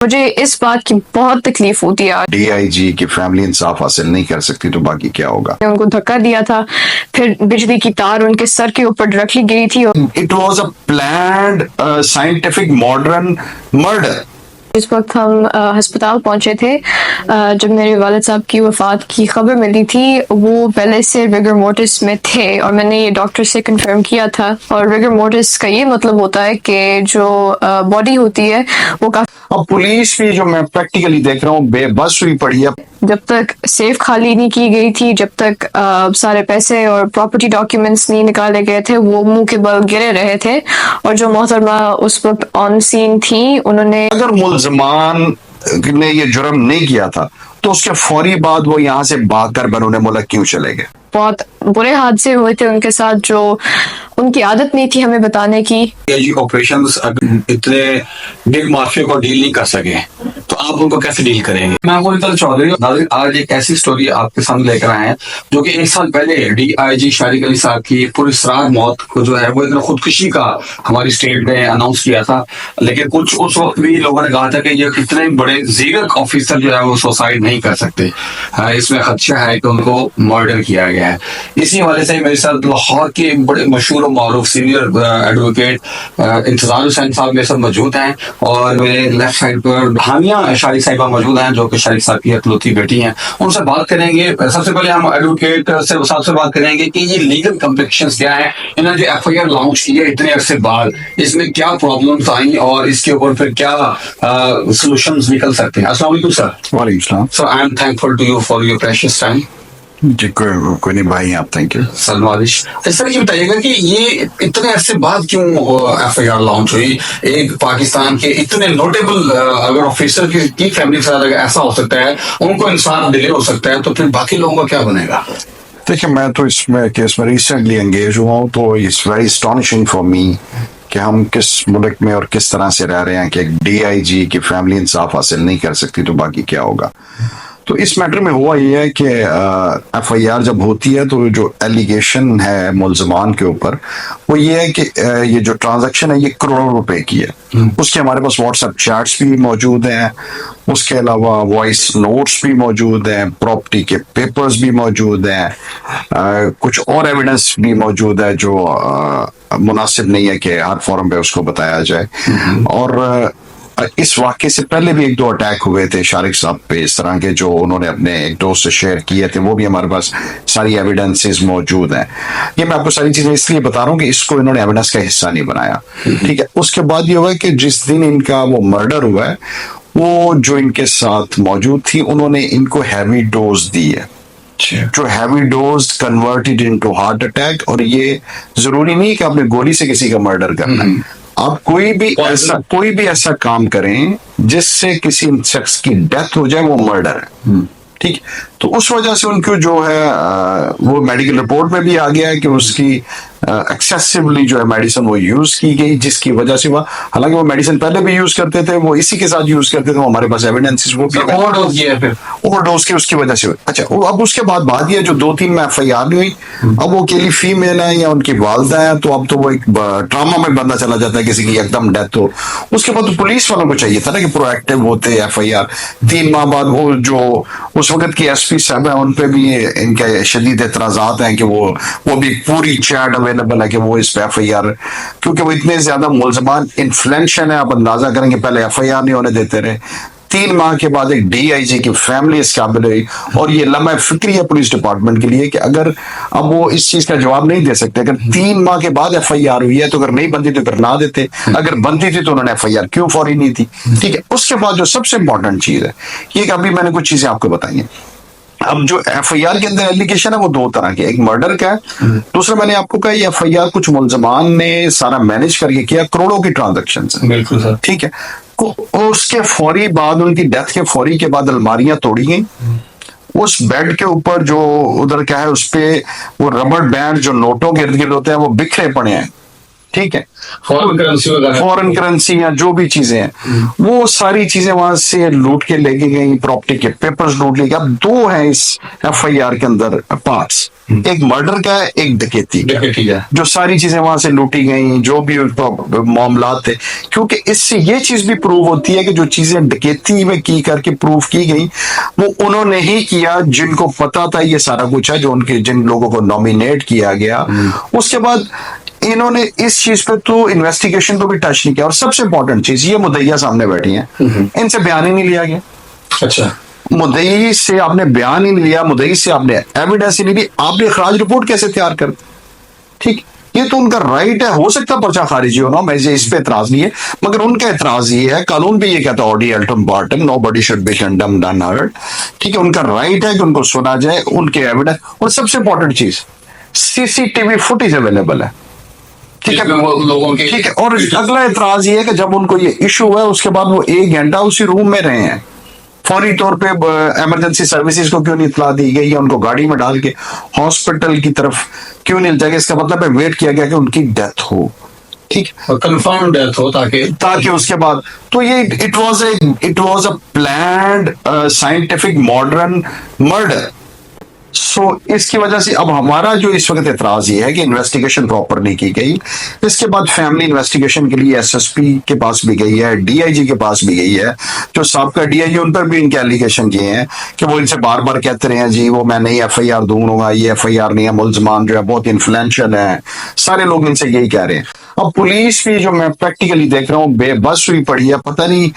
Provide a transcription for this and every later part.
मुझे इस बात की बहुत तकलीफ होती है। डीआईजी की फैमिली इंसाफ हासिल नहीं कर सकती तो बाकी क्या होगा। उनको धक्का दिया था, फिर बिजली की तार उनके सर के ऊपर डायरेक्टली गिरी थी। It was a planned scientific modern murder. इस वक्त हम अस्पताल पहुंचे थे जब मेरे वालिद साहब की वफात की खबर मिली थी। वो पहले से रिगर मोर्टिस में थे और मैंने ये डॉक्टर से कंफर्म किया था। और रिगर मोर्टिस का ये मतलब होता है कि जो बॉडी होती है वो काफी, अब पुलिस भी जो मैं प्रैक्टिकली देख रहा हूँ बेबस हुई पड़ी है। जब तक सेफ खाली नहीं की गई थी, जब तक सारे पैसे और प्रॉपर्टी डॉक्यूमेंट्स नहीं निकाले गए थे, वो मुंह के बल गिरे रहे थे। और जो मोहतरमा उस वक्त ऑन सीन थी, उन्होंने, अगर मुल्जमान ने ये जुर्म नहीं किया था तो उसके फौरी बाद वो यहाँ से भागकर बैरून मुल्क क्यों चले गए। बहुत बुरे हादसे हुए थे उनके साथ जो उनकी आदत नहीं थी हमें बताने की। जी ऑपरेशंस इतने बिग माफिया को डील नहीं कर सके तो आप उनको कैसे डील करेंगे। मैं अबुल चौधरी आज एक ऐसी स्टोरी आपके सामने लेकर आए हैं जो कि 1 साल पहले डीआईजी शारिक अली साहब की पुरस्रार मौत को जो है वो इतना खुदकुशी का हमारी स्टेट ने अनाउंस किया था। लेकिन कुछ उस वक्त भी लोगों ने कहा था कि ये इतने बड़े जीरक ऑफिसर जो है वो सुसाइड नहीं कर सकते, इसमें खदशा है कि उनको मर्डर किया गया है। इसी हवाले से मेरे साथ लाहौर के बड़े मशहूर और मारूफ सीनियर एडवोकेट इंतजार हुसैन साहब मेरे साथ मौजूद हैं और मेरे लेफ्ट साइड पर हानिया शारिक साहिबा मौजूद हैं जो कि शारिक साहब की इकलौती बेटी हैं। उनसे बात करेंगे। सबसे पहले हम एडवोकेट साहब से बात करेंगे कि ये लीगल कॉम्प्लिकेशंस क्या है, इन्होंने जो एफआईआर लॉन्च की है इतने अरसे बाद, इसमें क्या प्रॉब्लम्स आई और इसके ऊपर फिर क्या सॉल्यूशंस निकल सकते हैं। अस्सलाम वालेकुम सर। वालेकुम sir I am thankful to you for your precious time. जी कोई नहीं भाई, आप थैंक यू। सलमानिश सर ये बताइएगा कि ये इतने अरसे बाद क्यों एफआईआर लॉन्च हुई। एक पाकिस्तान के इतने नोटेबल अगर ऑफिसर की फैमिली के साथ अगर ऐसा हो सकता है, उनको इंसाफ डिले हो सकता है, तो फिर बाकी लोगों का क्या बनेगा। देखिए मैं तो इसमें केस में रिसेंटली एंगेज हुआ हूँ तो it's very astonishing for me कि हम किस मुल्क में और किस तरह से रह रहे हैं कि एक डीआईजी की फैमिली इंसाफ हासिल नहीं कर सकती तो बाकी क्या होगा। तो इस मैटर में हुआ ये है कि एफआईआर जब होती है तो जो एलिगेशन है मुल्जमान के ऊपर वो ये है कि ये जो ट्रांजैक्शन है ये करोड़ों रुपए की है। उसके हमारे पास व्हाट्सएप चैट्स भी मौजूद हैं, उसके अलावा वॉइस नोट्स भी मौजूद हैं, प्रॉपर्टी के पेपर्स भी मौजूद हैं, कुछ और एविडेंस भी मौजूद है जो मुनासिब नहीं है कि हर फोरम पे उसको बताया जाए। और इस वाक्य से पहले भी 1-2 अटैक हुए थे शारिक साहब पे इस तरह के, जो उन्होंने अपने एक दोस्त से शेयर किए थे, वो भी हमारे पास सारी एविडेंसेस मौजूद हैं। ये मैं आपको सारी चीजें इसलिए बता रहा हूँ कि इसको इन्होंने एविडेंस का हिस्सा नहीं बनाया, ठीक है। उसके बाद ये हुआ कि जिस दिन इनका वो मर्डर हुआ है वो जो इनके साथ मौजूद थी उन्होंने इनको हैवी डोज दी है, जो heavy dose converted into heart attack. और ये जरूरी नहीं कि आपने गोली से किसी का मर्डर करना है, आप कोई भी ऐसा काम करें जिससे किसी शख्स की डेथ हो जाए वो मर्डर है, ठीक है। तो उस वजह से उनको जो है वो मेडिकल रिपोर्ट में भी आ गया है कि उसकी एक्सेसिवली जो है मेडिसिन वो यूज की गई, जिसकी वजह से वह, हालांकि वो मेडिसिन पहले भी यूज करते थे, वो इसी के साथ यूज करते थे, हमारे पास एविडेंसेस वो भी ओवरडोज की उसकी वजह से। अच्छा अब उसके बाद ये जो 2-3 में एफआईआर नहीं हुई, अब वो अकेली फीमेल है या उनकी वालदा है तो अब तो वो एक ड्रामा में बंदा चला जाता है किसी की एकदम डेथ हो। उसके बाद तो पुलिस वालों को चाहिए था ना कि प्रोएक्टिव होते एफआईआर। 3 माह बाद वो जो उस वक्त की एसपी साहब है उन पे भी इनके शदीद एतराजात हैं कि वो भी पूरी चैट अवेलेबल है कि वो इस पे एफआईआर, क्योंकि वो इतने ज्यादा मुल्जमान इन्फ्लुएंशियल है, आप अंदाजा करेंगे पहले एफआईआर नहीं होने देते रहे। 3 माह के बाद एक डीआईजी की फैमिली इस काबिल हुई और ये लम्हा फिक्री है पुलिस डिपार्टमेंट के लिए कि अगर अब वो इस चीज का जवाब नहीं दे सकते, अगर 3 माह के बाद एफआईआर हुई है तो अगर नहीं बनती तो फिर ना देते, अगर बनती थी तो उन्होंने एफआईआर क्यों फौरी नहीं थी, ठीक है। उसके बाद जो सबसे इंपॉर्टेंट चीज है ये कि अभी मैंने कुछ चीजें आपको बताई हैं। अब जो एफआईआर के अंदर एलिगेशन है वो 2 तरह के, एक मर्डर का है, दूसरा मैंने आपको कहा ये एफआईआर कुछ मुल्जमान ने सारा मैनेज करके किया, करोड़ों की ट्रांजैक्शन है, बिल्कुल सर, ठीक है। उसके फौरी बाद, उनकी डेथ के फौरी के बाद अलमारियां तोड़ी गई, उस बेड के ऊपर जो उधर क्या है उस पे वो रबड़ बैंड जो नोटों के इर्द गिर्द होते हैं वो बिखरे पड़े हैं, ठीक है, फॉरेन करेंसी वगैरह, फॉरेन करेंसी या जो भी चीजें हैं वो सारी चीजें वहां से लूट के लेके गई, प्रॉपर्टी के पेपर्स लूट लिए। अब दो हैं इस एफआईआर के अंदर पार्ट्स, एक मर्डर का है, एक डकैती का, डकैती का। जो सारी चीजें वहां से लूटी गई, जो भी मामला थे। क्योंकि इससे ये चीज भी प्रूव होती है कि जो चीजें डकैती में की करके प्रूव की गई वो उन्होंने ही किया जिनको पता था ये सारा कुछ है, जो उनके जिन लोगों को नॉमिनेट किया गया। उसके बाद इन्होंने इस चीज पे तो इन्वेस्टिगेशन को भी टच नहीं किया। और सबसे इंपॉर्टेंट चीज, ये मुद्दइया सामने बैठी हैं, इनसे बयान ही नहीं लिया गया। अच्छा, मुद्दई से आपने बयान ही नहीं लिया, मुद्दई से आपने एविडेंस ही नहीं ली, आपने खराज रिपोर्ट कैसे तैयार कर? ठीक, ये तो उनका राइट है, हो सकता है पर्चा खारिज हो ना, मैं इस पे एतराज नहीं है, मगर उनका एतराज ये है, कानून भी ये कहता है audi alteram partem nobody should be condemned unheard. ठीक है, उनका राइट है कि उनको सुना जाए, उनके एविडेंस। और सबसे इंपॉर्टेंट चीज, सीसीटीवी फुटेज अवेलेबल है। ठीक है, वो लोगों के, ठीक है। और अगला एतराज ये है कि जब उनको ये इशू हुआ उसके बाद वो 1 घंटा उसी रूम में रहे हैं, फौरी तौर पे इमरजेंसी सर्विसेज को क्यों नहीं इतला दी गई, या उनको गाड़ी में डाल के हॉस्पिटल की तरफ क्यों नहीं ले जाए? इसका मतलब है वेट किया गया कि उनकी डेथ हो। ठीक, कंफर्म डेथ हो, ताकि उसके बाद तो ये it was a planned scientific modern murder. So इसकी वजह से अब हमारा जो इस वक्त एतराज ये है कि इन्वेस्टिगेशन प्रॉपर नहीं की गई। इसके बाद फैमिली इन्वेस्टिगेशन के लिए एसएसपी के पास भी गई है, डीआईजी के पास भी गई है, जो साबका डीआईजी, उन पर भी इनके एलिगेशन किए हैं कि वो इनसे बार बार कहते रहे हैं जी वो मैं नहीं एफआईआर दूंगा, ये एफआईआर नहीं है, मुल्जमान जो है बहुत इन्फ्लुएंशियल है, सारे लोग इनसे यही कह रहे हैं। अब पुलिस भी जो मैं प्रैक्टिकली देख रहा हूँ बेबस हुई पड़ी है, पता नहीं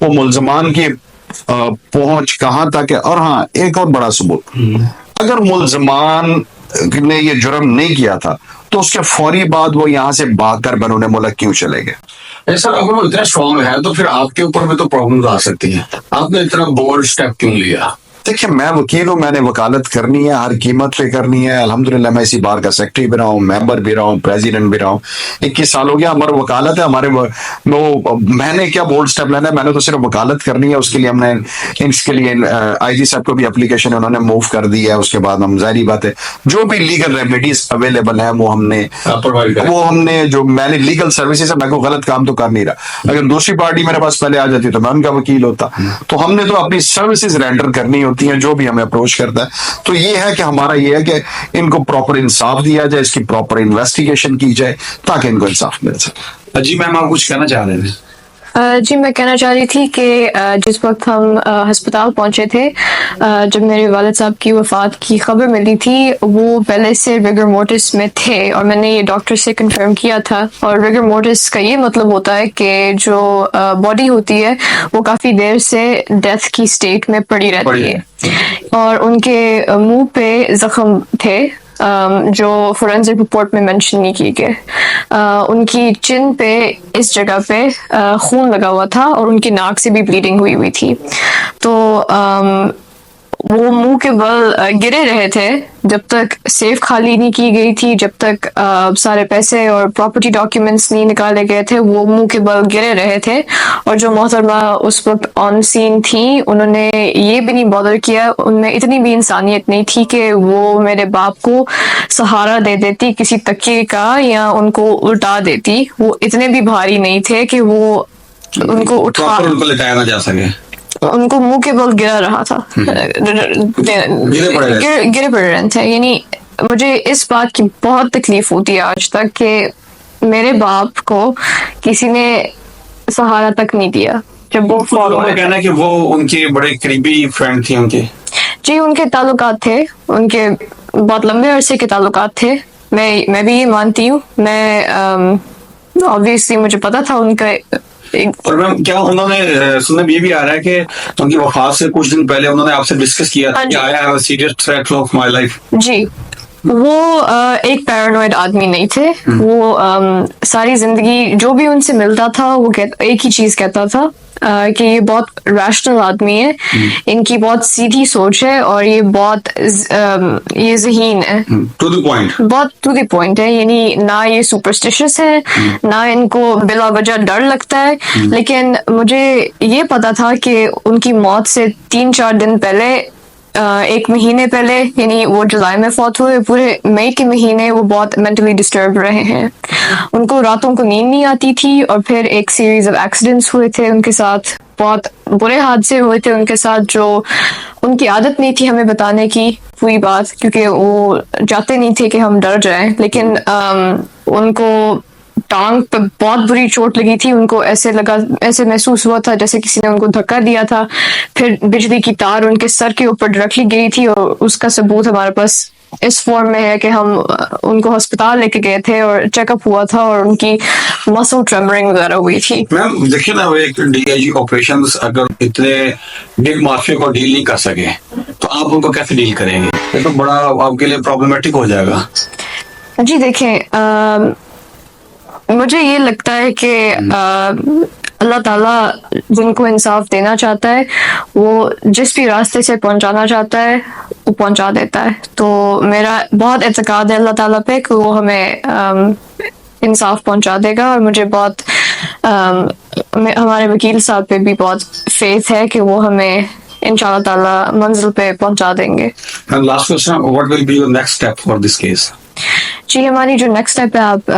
वो मुल्जमान की पहुंच कहाँ तक है। और हाँ, एक और बड़ा सबूत, अगर मुल्जमान ने ये जुर्म नहीं किया था तो उसके फौरी बाद वो यहाँ से भागकर बैरून मुल्क क्यों चले गए? सर अगर वो इतना स्ट्रांग है तो फिर आपके ऊपर भी तो प्रॉब्लम आ सकती है, आपने इतना बोल्ड स्टेप क्यों लिया? देखिए, मैं वकील हूँ, मैंने वकालत करनी है, हर कीमत पे करनी है। अल्हम्दुलिल्लाह मैं इसी बार का सेक्रेटरी भी रहा हूँ, मेंबर भी रहा हूँ, प्रेसिडेंट भी रहा हूँ। 21 साल हो गया हमारी वकालत है। मैंने क्या बोल्ड स्टेप लेना है, मैंने तो सिर्फ वकालत करनी है। उसके लिए हमने इसके लिए आईजी साहब को भी एप्लीकेशन उन्होंने मूव कर दी है। उसके बाद हम, जाहिर बात है, जो भी लीगल रेमेडीज अवेलेबल है वो हमने जो मैंने लीगल सर्विसेज है, मैं को गलत काम तो कर नहीं रहा। अगर दूसरी पार्टी मेरे पास पहले आ जाती तो मैं उनका वकील होता। तो हमने तो अपनी सर्विसेज रेंडर करनी होती है जो भी हमें अप्रोच करता है। तो ये है कि हमारा ये है कि इनको प्रॉपर इंसाफ दिया जाए, इसकी प्रॉपर इन्वेस्टिगेशन की जाए ताकि इनको इंसाफ मिल सके। जी मैम, आप कुछ कहना चाह रहे थे? जी मैं कहना चाह रही थी कि जिस वक्त हम अस्पताल पहुंचे थे, जब मेरे वालिद साहब की वफ़ात की खबर मिली थी, वो पहले से रिगर मोर्टिस में थे और मैंने ये डॉक्टर से कंफर्म किया था। और रिगर मोर्टिस का ये मतलब होता है कि जो बॉडी होती है वो काफ़ी देर से डेथ की स्टेट में पड़ी रहती है। और उनके मुंह पे जख्म थे जो फोरेंसिक रिपोर्ट में मेंशन नहीं किए गए। उनकी चिन पे इस जगह पे खून लगा हुआ था और उनकी नाक से भी ब्लीडिंग हुई थी। तो वो मुंह के बल गिरे रहे थे जब तक सेफ खाली नहीं की गई थी, जब तक सारे पैसे और प्रॉपर्टी डॉक्यूमेंट्स नहीं निकाले गए थे, वो मुंह के बल गिरे रहे थे। और जो मोहतरमा उस वक्त ऑन सीन थी उन्होंने ये भी नहीं बॉदर किया, उनमें इतनी भी इंसानियत नहीं थी कि वो मेरे बाप को सहारा दे देती किसी तकिए का या उनको उल्टा देती। वो इतने भी भारी नहीं थे कि वो उनको उठा, उनको लेटाया ना जा सके। उनको मुंह के बल गिरा रहा था, गिरे पड़ रहे थे। यानी मुझे इस बात की बहुत तकलीफ होती है आज तक कि मेरे बाप को किसी ने सहारा तक नहीं दिया जब वो फौत हुए। कहना है कि वो उनके बड़े करीबी फ्रेंड थी उनके। जी उनके ताल्लुकात थे, उनके बहुत लंबे अरसे के ताल्लुकात थे। मैं भी ये मानती हूँ। मैं ऑब्वियसली मुझे पता था उनका। और मैम क्या उन्होंने सुनने में ये भी आ रहा है कि उनकी वफात से कुछ दिन पहले उन्होंने आपसे डिस्कस किया था कि I have a serious threat of my life? जी, वो एक पैरानॉइड आदमी नहीं थे। वो सारी जिंदगी जो भी उनसे मिलता था वो एक ही चीज कहता था कि ये बहुत रैशनल आदमी है, इनकी बहुत सीधी सोच है और ये बहुत ये ज़हीन है, टू द पॉइंट, बहुत टू द पॉइंट है। यानी ना ये सुपरस्टिशियस है, ना इनको बिला वजह डर लगता है। लेकिन मुझे ये पता था कि उनकी मौत से 3-4 दिन पहले एक महीने पहले यानी वो जुलाई में फौत हुए, पूरे मई के महीने वो बहुत मेंटली डिस्टर्ब रहे हैं। उनको रातों को नींद नहीं आती थी और फिर एक सीरीज ऑफ एक्सीडेंट्स हुए थे उनके साथ, बहुत बुरे हादसे हुए थे उनके साथ, जो उनकी आदत नहीं थी हमें बताने की पूरी बात, क्योंकि वो चाहते नहीं थे कि हम डर जाएं। लेकिन उनको टांग पे बहुत बुरी चोट लगी थी, उनको ऐसे महसूस हुआ था जैसे किसी ने उनको धक्का दिया था। फिर बिजली की तार उनके सर के ऊपर डायरेक्टली गिरी थी और उसका सबूत हमारे पास इस फॉर्म में है कि हम उनको अस्पताल लेके गए थे और चेकअप हुआ था और उनकी मसल ट्रेमरिंग वगैरह हुई थी। मैम देखिए ना, वो एक डीआईजी ऑपरेशंस अगर इतने बिग माफिया को डील नहीं कर सके तो आप उनको कैसे डील करेंगे? ये तो बड़ा आपके लिए प्रॉब्लमेटिक हो जाएगा। जी देखें, मुझे ये लगता है कि अल्लाह ताला जिनको इंसाफ देना चाहता है वो जिस भी रास्ते से पहुंचाना चाहता है वो पहुंचा देता है। तो मेरा बहुत एतकाद है अल्लाह ताला पे कि वो हमें इंसाफ पहुंचा देगा, और मुझे बहुत हमारे वकील साहब पे भी बहुत फेथ है कि वो हमें इंशाल्लाह ताला मंजिल पे पहुंचा देंगे। Last question, what will be your next step for this case? जी, हमारी जो नेक्स्ट स्टेप है आप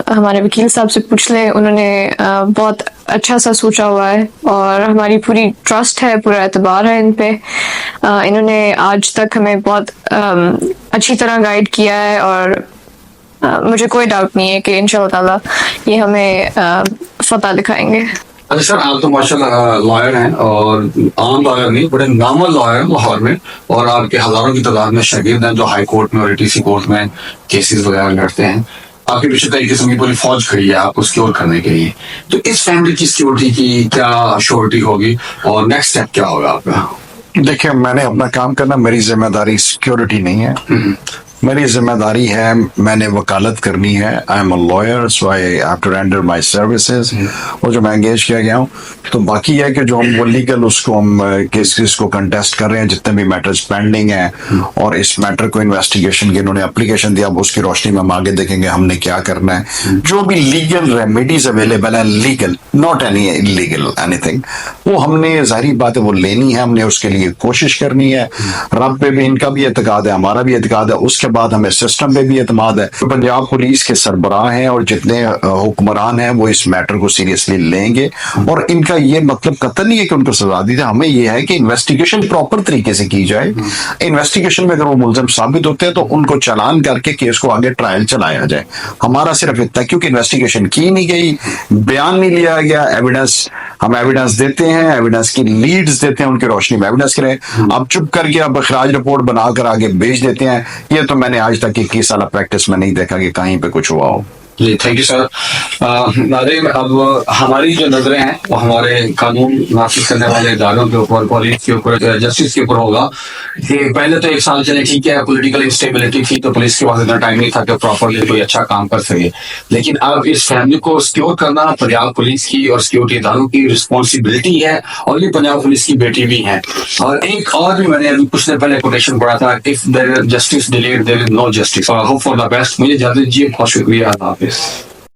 हमारे वकील साहब से पूछ लें, उन्होंने बहुत अच्छा सा सोचा हुआ है और हमारी पूरी ट्रस्ट है, पूरा एतबार है इन पे। इन्होंने आज तक हमें बहुत अच्छी तरह गाइड किया है और मुझे कोई डाउट नहीं है कि इंशाल्लाह ताला ये हमें फतह दिखाएंगे। अच्छा सर, आप तो माशाल्लाह लॉयर हैं, और आम लॉयर नहीं, बड़े नामल लॉयर हैं लाहौर में, और आपके हजारों की तादाद में शागिर्द हैं जो हाई कोर्ट में और एटीसी कोर्ट में केसेस वगैरह लड़ते हैं। आपके पीछे कई किस्म की पूरी फौज खड़ी है आपको सिक्योर करने के लिए। तो इस फैमिली की सिक्योरिटी की क्या श्योरिटी होगी और नेक्स्ट स्टेप क्या होगा आपका? देखिए, मैंने अपना काम करना, मेरी जिम्मेदारी सिक्योरिटी नहीं है। मेरी जिम्मेदारी है, मैंने वकालत करनी है। I am a lawyer, so I have to render my services. और जो मैं एंगेज किया गया हूँ, तो बाकी है कि जो हम वो लीगल उसको हम केसेस को कंटेस्ट कर रहे हैं, जितने भी मैटर्स पेंडिंग हैं, और इस मैटर को इन्वेस्टिगेशन की इन्होंने एप्लीकेशन दिया, अब उसकी रोशनी में हम आगे देखेंगे हमने क्या करना है। जो भी लीगल रेमेडीज अवेलेबल है, legal, not any illegal anything, वो हमने, जाहिर बात है, वो लेनी है, हमने उसके लिए कोशिश करनी है। रब पे भी इनका भी एतकाद है, हमारा भी एतकाद है, उसके बाद हमें सिस्टम पे भी एतमाद है। तो पंजाब पुलिस के सरबराह हैं और जितने हुक्मरान हैं वो इस मैटर को सीरियसली लेंगे, और इनका ये मतलब कतई नहीं है कि उनको सजा दी जाए। हमें ये है कि इन्वेस्टिगेशन प्रॉपर तरीके से की जाए। इन्वेस्टिगेशन में अगर वो मुलजिम साबित होते हैं तो उनको चालान करके केस को आगे ट्रायल चलाया जाए। हमारा सिर्फ इतना, क्योंकि इन्वेस्टिगेशन की नहीं गई, बयान नहीं लिया गया, एविडेंस, हम एविडेंस देते हैं, एविडेंस की लीड्स देते हैं, उनकी रोशनी में एविडेंस करें, अब चुप करके अब खराज रिपोर्ट बनाकर आगे भेज देते हैं। ये तो मैंने आज तक 21 साल प्रैक्टिस में नहीं देखा कि कहीं पे कुछ हुआ हो। जी, थैंक यू सर। नाज़रीन, अब हमारी जो नजरें हैं वो हमारे कानून नाफिज करने वाले इदारों के ऊपर, पुलिस के ऊपर, जस्टिस के ऊपर होगा। कि पहले तो 1 साल चले ठीक है, पॉलिटिकल इंस्टेबिलिटी थी तो पुलिस के पास इतना टाइम नहीं था कि प्रॉपरली कोई अच्छा काम कर सके, लेकिन अब इस फैमिली को सिक्योर करना पंजाब पुलिस की और सिक्योरिटी इदारों की रिस्पॉन्सिबिलिटी है, और ये पंजाब पुलिस की बेटी भी है। और एक और भी मैंने अभी कुछ देर पहले कोटेशन पढ़ा था, if there is justice delayed there is no justice. Hope for the best. मुझे इजाजत दीजिए, बहुत शुक्रिया, अल्लाह हाफिज।